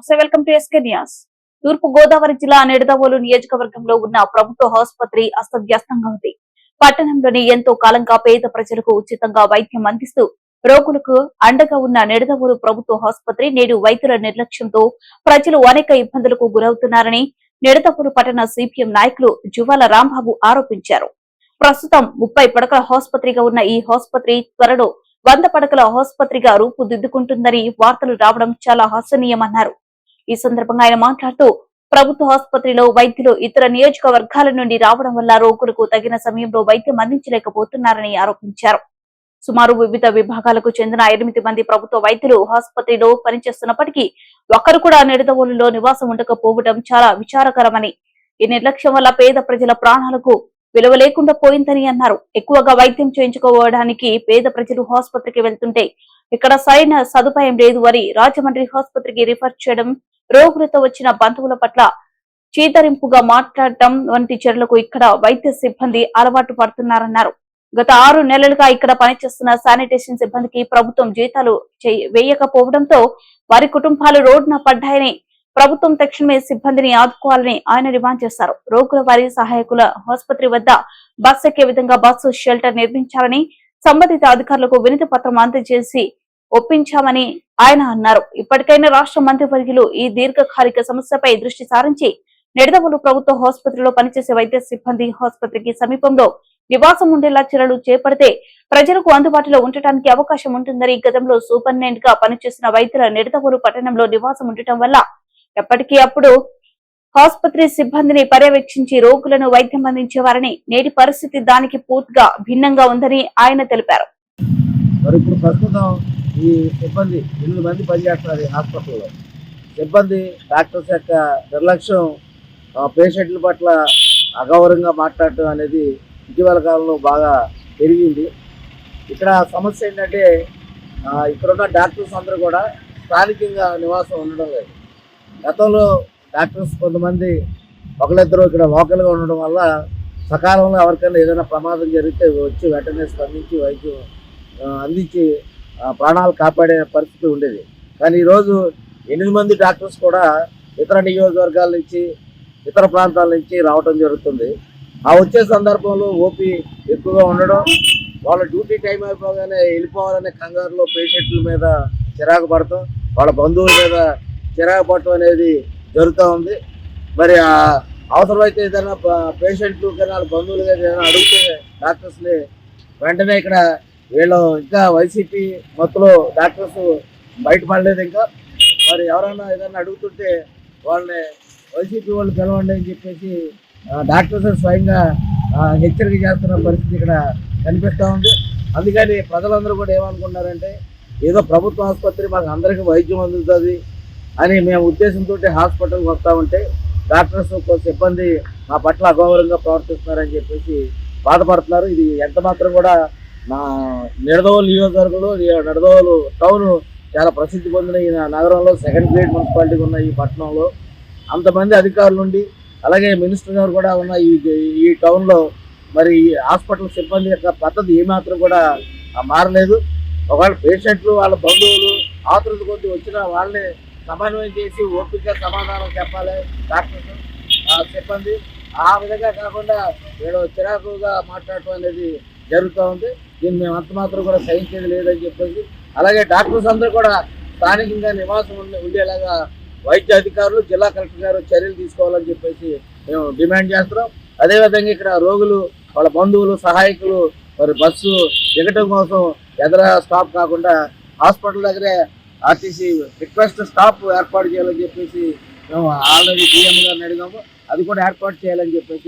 నమస్తే, welcome to SK news. తూర్పు గోదావరి జిల్లా నిడదవోలు నియోజకవర్గంలో ఉన్న ప్రభుత్వ ఆసుపత్రి అస్తవ్యస్తంగా ఉంది. పట్టణంలోని ఎంతో కాలంగా పేద ప్రజలకు ఉచితంగా వైద్యం అందిస్తూ రోగులకు అండగా ఉన్న నిడదవోలు ప్రభుత్వ ఆసుపత్రి నేడు వైద్యుల నిర్లక్ష్యంతో ప్రజలు అనేక ఇబ్బందులకు గురవుతున్నారని నిడదవోలు పట్టణ సిపిఎం నాయకులు జువాల రాంబాబు ఆరోపించారు. ప్రస్తుతం 30 పడకల ఆసుపత్రిగా ఉన్న ఈ ఆసుపత్రి త్వరలో 100 పడకల ఆసుపత్రిగా రూపుదిద్దుకుంటుందని వార్తలు రావడం చాలా హాస్యనీయమన్నారు. ఈ సందర్భంగా ఆయన మాట్లాడుతూ ప్రభుత్వ ఆసుపత్రిలో వైద్యులు ఇతర నియోజకవర్గాల నుండి రావడం వల్ల రోగులకు తగిన సమయంలో వైద్యం అందించలేకపోతున్నారని ఆరోపించారు. సుమారు వివిధ విభాగాలకు చెందిన 8 మంది ప్రభుత్వ వైద్యులు ఆసుపత్రిలో పనిచేస్తున్నప్పటికీ ఒక్కరు కూడా నిడదవోలులో నివాసం ఉండకపోవడం చాలా విచారకరమని, ఈ నిర్లక్ష్యం వల్ల పేద ప్రజల ప్రాణాలకు విలువ లేకుండా పోయిందని అన్నారు. ఎక్కువగా వైద్యం చేయించుకోవడానికి పేద ప్రజలు ఆసుపత్రికి వెళ్తుంటే ఇక్కడ సరైన సదుపాయం లేదు అని రాజమండ్రి ఆసుపత్రికి రిఫర్ చేయడం, రోగులతో వచ్చిన బంధువుల పట్ల చీదరింపుగా మాట్లాడటం వంటి చర్యలకు ఇక్కడ వైద్య సిబ్బంది అలవాటు పడుతున్నారన్నారు. గత 6 నెలలుగా ఇక్కడ పనిచేస్తున్న శానిటేషన్ సిబ్బందికి ప్రభుత్వం జీతాలు వేయకపోవడంతో వారి కుటుంబాలు రోడ్డున పడ్డాయని, ప్రభుత్వం తక్షణమే సిబ్బందిని ఆదుకోవాలని ఆయన డిమాండ్ చేశారు. రోగుల వారి సహాయకుల ఆసుపత్రి వద్ద బస్ ఎక్కే విధంగా బస్సు షెల్టర్ నిర్మించాలని సంబంధిత అధికారులకు వినతి పత్రం అందజేసి ఒప్పించామని ఆయన అన్నారు. ఇప్పటికైనా రాష్ట్ర మంత్రివర్యులు ఈ దీర్ఘకాలిక సమస్యపై దృష్టి సారించి నిడదవోలు ప్రభుత్వ ఆసుపత్రిలో పనిచేసే వైద్య సిబ్బంది ఆసుపత్రికి సమీపంలో నివాసం ఉండేలా చర్యలు చేపడితే ప్రజలకు అందుబాటులో ఉండటానికి అవకాశం ఉంటుందని, గతంలో సూపరింటెండెంట్ గా పనిచేసిన వైద్యుల నిడదవోలు పట్టణంలో నివాసం ఉండటం వల్ల ఎప్పటికీ అప్పుడు ఆసుపత్రి సిబ్బందిని పర్యవేక్షించి రోగులను వైద్యం అందించేవారని, నేటి పరిస్థితి దానికి పూర్తిగా భిన్నంగా ఉందని ఆయన తెలిపారు. మరి ఇప్పుడు ప్రస్తుతం ఈ సిబ్బంది 8 మంది పనిచేస్తున్నారు ఈ హాస్పిటల్లో. సిబ్బంది డాక్టర్స్ యొక్క నిర్లక్ష్యం, పేషెంట్ల పట్ల అగౌరవంగా మాట్లాడటం అనేది ఇటీవల కాలంలో బాగా పెరిగింది. ఇక్కడ సమస్య ఏంటంటే ఇక్కడున్న డాక్టర్స్ అందరూ కూడా స్థానికంగా నివాసం ఉండడం లేదు. గతంలో డాక్టర్స్ కొంతమంది ఒకరిద్దరు ఇక్కడ లోకల్గా ఉండడం వల్ల సకాలంలో ఎవరికైనా ఏదైనా ప్రమాదం జరిగితే వచ్చి వెంటనే స్పందించి వైద్యం అందించి ప్రాణాలు కాపాడే పరిస్థితి ఉండేది. కానీ ఈరోజు 8 మంది డాక్టర్స్ కూడా ఇతర నియోజకవర్గాల నుంచి, ఇతర ప్రాంతాల నుంచి రావడం జరుగుతుంది. ఆ వచ్చే సందర్భంలో ఓపీ ఎక్కువగా ఉండడం, వాళ్ళ డ్యూటీ టైం అయిపోగానే వెళ్ళిపోవాలనే కంగారులో పేషెంట్ల మీద చిరాకు పడటం, వాళ్ళ బంధువుల మీద చిరాకు పడటం అనేది జరుగుతూ ఉంది. మరి అవసరమైతే ఏదైనా పేషెంట్లు కానీ వాళ్ళ బంధువులుగా ఏదైనా అడిగితే డాక్టర్స్ని వెంటనే ఇక్కడ వీళ్ళు ఇంకా వైసీపీ మొత్తంలో డాక్టర్స్ బయటపడలేదు. ఇంకా మరి ఎవరైనా ఏదైనా అడుగుతుంటే వాళ్ళని వైసీపీ వాళ్ళు పిలవండి అని చెప్పేసి డాక్టర్స్ స్వయంగా హెచ్చరిక చేస్తున్న పరిస్థితి ఇక్కడ కనిపిస్తూ ఉంది. అందుకని ప్రజలందరూ కూడా ఏమనుకుంటున్నారంటే ఏదో ప్రభుత్వ ఆసుపత్రి మాకు అందరికీ వైద్యం అందుతుంది అని మేము ఉద్దేశంతో హాస్పిటల్కి వస్తూ ఉంటే డాక్టర్స్ సిబ్బంది మా పట్ల అగౌరవంగా ప్రవర్తిస్తున్నారని చెప్పేసి బాధపడుతున్నారు. ఇది ఎంత మాత్రం కూడా మా నిడదవోలు నియోజకవర్గంలో, నిడదవోలు టౌన్ చాలా ప్రసిద్ధి పొందిన ఈ నగరంలో 2nd గ్రేడ్ మున్సిపాలిటీగా ఉన్న ఈ పట్టణంలో అంతమంది అధికారులు ఉండి, అలాగే మినిస్టర్ గారు కూడా ఉన్న ఈ టౌన్లో మరి హాస్పిటల్ సిబ్బంది యొక్క పద్ధతి ఏమాత్రం కూడా మారలేదు. ఒకవేళ పేషెంట్లు వాళ్ళ బంధువులు ఆతృత కొద్ది వచ్చిన వాళ్ళని సమన్వయం చేసి ఓపిక సమాధానం చెప్పాలి డాక్టర్స్ సిబ్బంది. ఆ విధంగా కాకుండా వీళ్ళు చిరాకుగా మాట్లాడటం అనేది జరుగుతూ ఉంది. దీన్ని మేము అంత మాత్రం కూడా సహించేది లేదని చెప్పేసి, అలాగే డాక్టర్స్ అందరూ కూడా స్థానికంగా నివాసం ఉండేలాగా వైద్య అధికారులు, జిల్లా కలెక్టర్ గారు చర్యలు తీసుకోవాలని చెప్పేసి మేము డిమాండ్ చేస్తున్నాం. అదేవిధంగా ఇక్కడ రోగులు, వాళ్ళ బంధువులు, సహాయకులు మరి బస్సు దిగటం కోసం ఎదర స్టాప్ కాకుండా హాస్పిటల్ దగ్గరే ఆర్టీసీ రిక్వెస్ట్ స్టాప్ ఏర్పాటు చేయాలని చెప్పేసి మేము ఆల్రెడీ డిఎం గారిని అడిగాము. అది కూడా ఏర్పాటు చేయాలని చెప్పేసి